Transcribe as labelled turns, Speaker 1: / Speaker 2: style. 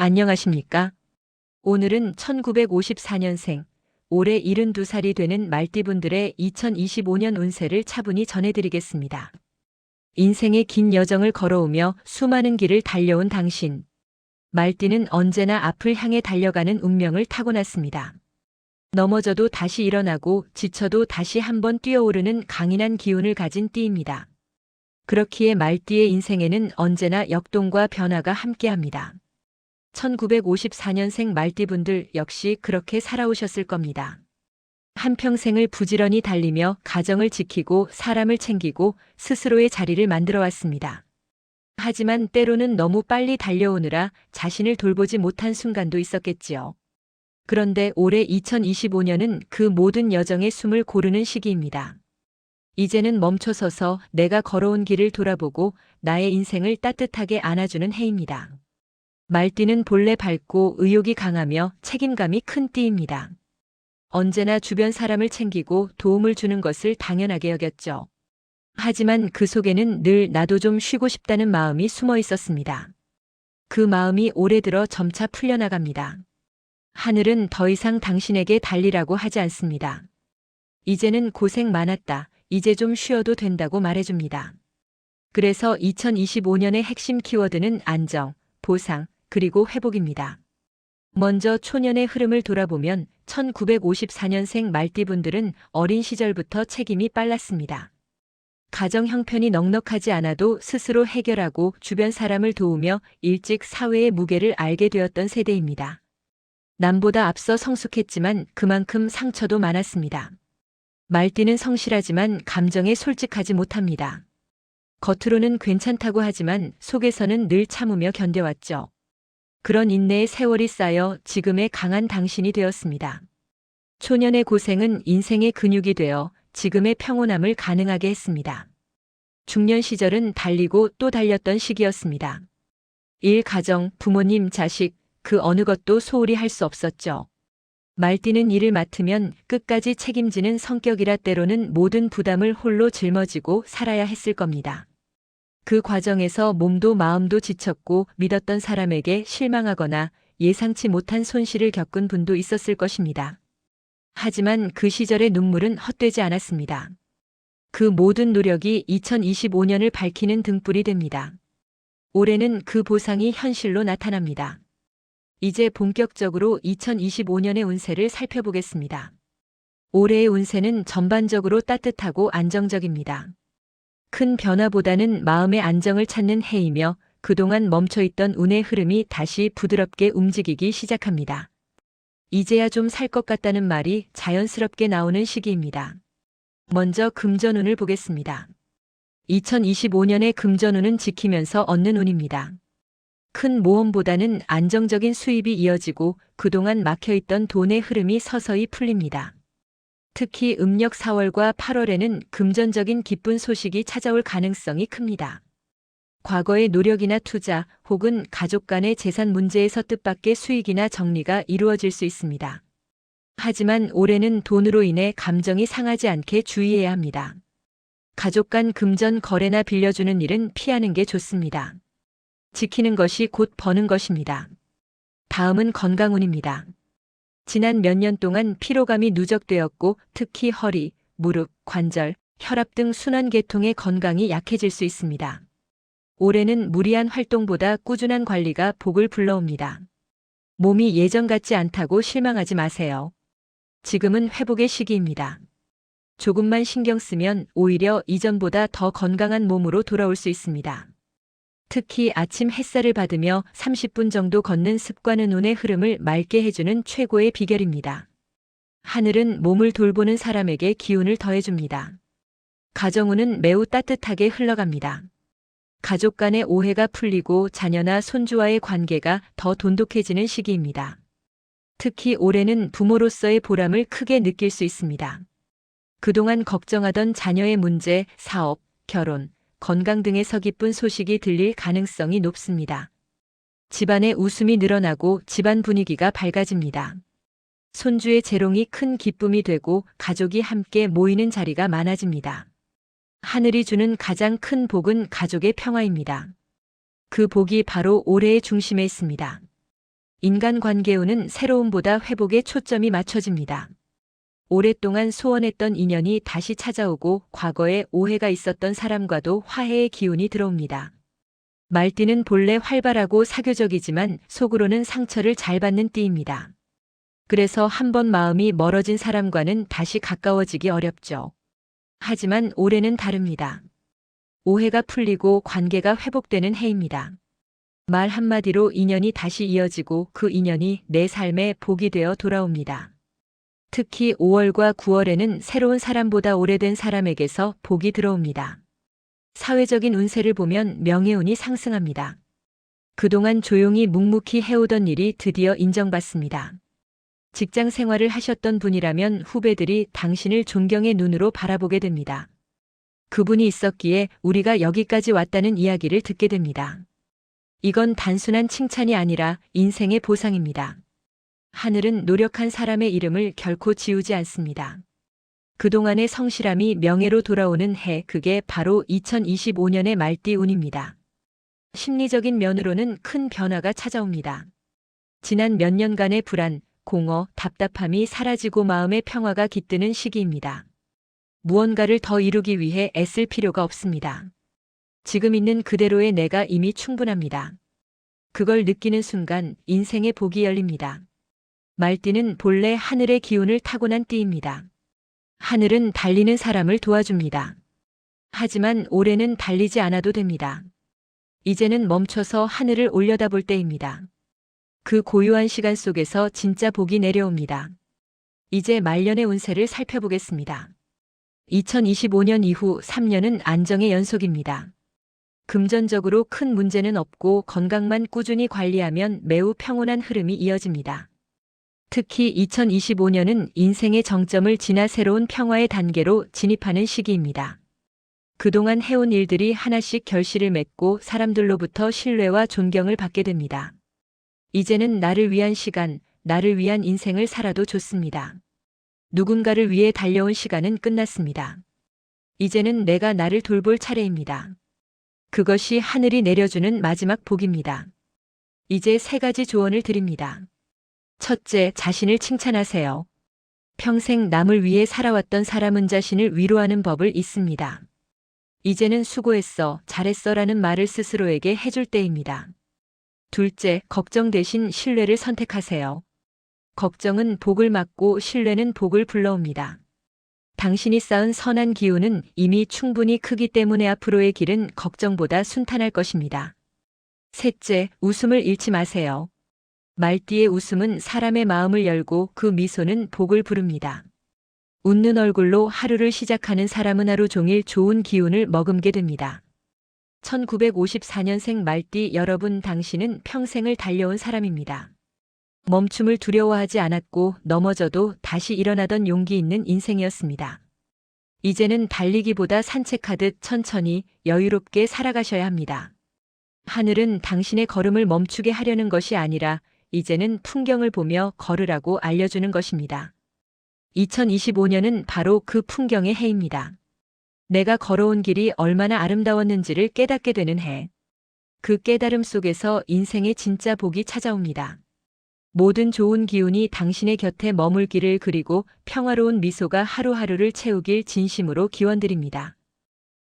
Speaker 1: 안녕하십니까? 오늘은 1954년생, 올해 72살이 되는 말띠분들의 2025년 운세를 차분히 전해드리겠습니다. 인생의 긴 여정을 걸어오며 수많은 길을 달려온 당신. 말띠는 언제나 앞을 향해 달려가는 운명을 타고났습니다. 넘어져도 다시 일어나고 지쳐도 다시 한번 뛰어오르는 강인한 기운을 가진 띠입니다. 그렇기에 말띠의 인생에는 언제나 역동과 변화가 함께합니다. 1954년생 말띠분들 역시 그렇게 살아오셨을 겁니다. 한평생을 부지런히 달리며 가정을 지키고 사람을 챙기고 스스로의 자리를 만들어 왔습니다. 하지만 때로는 너무 빨리 달려오느라 자신을 돌보지 못한 순간도 있었겠지요. 그런데 올해 2025년은 그 모든 여정의 숨을 고르는 시기입니다. 이제는 멈춰서서 내가 걸어온 길을 돌아보고 나의 인생을 따뜻하게 안아주는 해입니다. 말띠는 본래 밝고 의욕이 강하며 책임감이 큰 띠입니다. 언제나 주변 사람을 챙기고 도움을 주는 것을 당연하게 여겼죠. 하지만 그 속에는 늘 나도 좀 쉬고 싶다는 마음이 숨어 있었습니다. 그 마음이 올해 들어 점차 풀려나갑니다. 하늘은 더 이상 당신에게 달리라고 하지 않습니다. 이제는 고생 많았다. 이제 좀 쉬어도 된다고 말해줍니다. 그래서 2025년의 핵심 키워드는 안정, 보상, 그리고 회복입니다. 먼저 초년의 흐름을 돌아보면 1954년생 말띠분들은 어린 시절부터 책임이 빨랐습니다. 가정 형편이 넉넉하지 않아도 스스로 해결하고 주변 사람을 도우며 일찍 사회의 무게를 알게 되었던 세대입니다. 남보다 앞서 성숙했지만 그만큼 상처도 많았습니다. 말띠는 성실하지만 감정에 솔직하지 못합니다. 겉으로는 괜찮다고 하지만 속에서는 늘 참으며 견뎌왔죠. 그런 인내의 세월이 쌓여 지금의 강한 당신이 되었습니다. 초년의 고생은 인생의 근육이 되어 지금의 평온함을 가능하게 했습니다. 중년 시절은 달리고 또 달렸던 시기였습니다. 일, 가정, 부모님, 자식, 그 어느 것도 소홀히 할 수 없었죠. 말띠는 일을 맡으면 끝까지 책임지는 성격이라 때로는 모든 부담을 홀로 짊어지고 살아야 했을 겁니다. 그 과정에서 몸도 마음도 지쳤고 믿었던 사람에게 실망하거나 예상치 못한 손실을 겪은 분도 있었을 것입니다. 하지만 그 시절의 눈물은 헛되지 않았습니다. 그 모든 노력이 2025년을 밝히는 등불이 됩니다. 올해는 그 보상이 현실로 나타납니다. 이제 본격적으로 2025년의 운세를 살펴보겠습니다. 올해의 운세는 전반적으로 따뜻하고 안정적입니다. 큰 변화보다는 마음의 안정을 찾는 해이며 그동안 멈춰있던 운의 흐름이 다시 부드럽게 움직이기 시작합니다. 이제야 좀 살 것 같다는 말이 자연스럽게 나오는 시기입니다. 먼저 금전운을 보겠습니다. 2025년의 금전운은 지키면서 얻는 운입니다. 큰 모험보다는 안정적인 수입이 이어지고 그동안 막혀있던 돈의 흐름이 서서히 풀립니다. 특히 음력 4월과 8월에는 금전적인 기쁜 소식이 찾아올 가능성이 큽니다. 과거의 노력이나 투자 혹은 가족 간의 재산 문제에서 뜻밖의 수익이나 정리가 이루어질 수 있습니다. 하지만 올해는 돈으로 인해 감정이 상하지 않게 주의해야 합니다. 가족 간 금전 거래나 빌려주는 일은 피하는 게 좋습니다. 지키는 것이 곧 버는 것입니다. 다음은 건강운입니다. 지난 몇 년 동안 피로감이 누적되었고 특히 허리, 무릎, 관절, 혈압 등 순환계통의 건강이 약해질 수 있습니다. 올해는 무리한 활동보다 꾸준한 관리가 복을 불러옵니다. 몸이 예전 같지 않다고 실망하지 마세요. 지금은 회복의 시기입니다. 조금만 신경 쓰면 오히려 이전보다 더 건강한 몸으로 돌아올 수 있습니다. 특히 아침 햇살을 받으며 30분 정도 걷는 습관은 운의 흐름을 맑게 해주는 최고의 비결입니다. 하늘은 몸을 돌보는 사람에게 기운을 더해줍니다. 가정운은 매우 따뜻하게 흘러갑니다. 가족 간의 오해가 풀리고 자녀나 손주와의 관계가 더 돈독해지는 시기입니다. 특히 올해는 부모로서의 보람을 크게 느낄 수 있습니다. 그동안 걱정하던 자녀의 문제, 사업, 결혼, 건강 등에서 기쁜 소식이 들릴 가능성이 높습니다. 집안의 웃음이 늘어나고 집안 분위기가 밝아집니다. 손주의 재롱이 큰 기쁨이 되고 가족이 함께 모이는 자리가 많아집니다. 하늘이 주는 가장 큰 복은 가족의 평화입니다. 그 복이 바로 올해의 중심에 있습니다. 인간관계운은 새로움보다 회복에 초점이 맞춰집니다. 오랫동안 소원했던 인연이 다시 찾아오고 과거에 오해가 있었던 사람과도 화해의 기운이 들어옵니다. 말띠는 본래 활발하고 사교적이지만 속으로는 상처를 잘 받는 띠입니다. 그래서 한번 마음이 멀어진 사람과는 다시 가까워지기 어렵죠. 하지만 올해는 다릅니다. 오해가 풀리고 관계가 회복되는 해입니다. 말 한마디로 인연이 다시 이어지고 그 인연이 내 삶에 복이 되어 돌아옵니다. 특히 5월과 9월에는 새로운 사람보다 오래된 사람에게서 복이 들어옵니다. 사회적인 운세를 보면 명예운이 상승합니다. 그동안 조용히 묵묵히 해오던 일이 드디어 인정받습니다. 직장 생활을 하셨던 분이라면 후배들이 당신을 존경의 눈으로 바라보게 됩니다. 그분이 있었기에 우리가 여기까지 왔다는 이야기를 듣게 됩니다. 이건 단순한 칭찬이 아니라 인생의 보상입니다. 하늘은 노력한 사람의 이름을 결코 지우지 않습니다. 그동안의 성실함이 명예로 돌아오는 해, 그게 바로 2025년의 말띠 운입니다. 심리적인 면으로는 큰 변화가 찾아옵니다. 지난 몇 년간의 불안, 공허, 답답함이 사라지고 마음의 평화가 깃드는 시기입니다. 무언가를 더 이루기 위해 애쓸 필요가 없습니다. 지금 있는 그대로의 내가 이미 충분합니다. 그걸 느끼는 순간 인생의 복이 열립니다. 말띠는 본래 하늘의 기운을 타고난 띠입니다. 하늘은 달리는 사람을 도와줍니다. 하지만 올해는 달리지 않아도 됩니다. 이제는 멈춰서 하늘을 올려다볼 때입니다. 그 고요한 시간 속에서 진짜 복이 내려옵니다. 이제 말년의 운세를 살펴보겠습니다. 2025년 이후 3년은 안정의 연속입니다. 금전적으로 큰 문제는 없고 건강만 꾸준히 관리하면 매우 평온한 흐름이 이어집니다. 특히 2025년은 인생의 정점을 지나 새로운 평화의 단계로 진입하는 시기입니다. 그동안 해온 일들이 하나씩 결실을 맺고 사람들로부터 신뢰와 존경을 받게 됩니다. 이제는 나를 위한 시간, 나를 위한 인생을 살아도 좋습니다. 누군가를 위해 달려온 시간은 끝났습니다. 이제는 내가 나를 돌볼 차례입니다. 그것이 하늘이 내려주는 마지막 복입니다. 이제 3가지 조언을 드립니다. 첫째, 자신을 칭찬하세요. 평생 남을 위해 살아왔던 사람은 자신을 위로하는 법을 잊습니다. 이제는 수고했어, 잘했어라는 말을 스스로에게 해줄 때입니다. 둘째, 걱정 대신 신뢰를 선택하세요. 걱정은 복을 막고 신뢰는 복을 불러옵니다. 당신이 쌓은 선한 기운은 이미 충분히 크기 때문에 앞으로의 길은 걱정보다 순탄할 것입니다. 셋째, 웃음을 잃지 마세요. 말띠의 웃음은 사람의 마음을 열고 그 미소는 복을 부릅니다. 웃는 얼굴로 하루를 시작하는 사람은 하루 종일 좋은 기운을 머금게 됩니다. 1954년생 말띠 여러분, 당신은 평생을 달려온 사람입니다. 멈춤을 두려워하지 않았고 넘어져도 다시 일어나던 용기 있는 인생이었습니다. 이제는 달리기보다 산책하듯 천천히 여유롭게 살아가셔야 합니다. 하늘은 당신의 걸음을 멈추게 하려는 것이 아니라 이제는 풍경을 보며 걸으라고 알려주는 것입니다. 2025년은 바로 그 풍경의 해입니다. 내가 걸어온 길이 얼마나 아름다웠는지를 깨닫게 되는 해. 그 깨달음 속에서 인생의 진짜 복이 찾아옵니다. 모든 좋은 기운이 당신의 곁에 머물기를, 그리고 평화로운 미소가 하루하루를 채우길 진심으로 기원드립니다.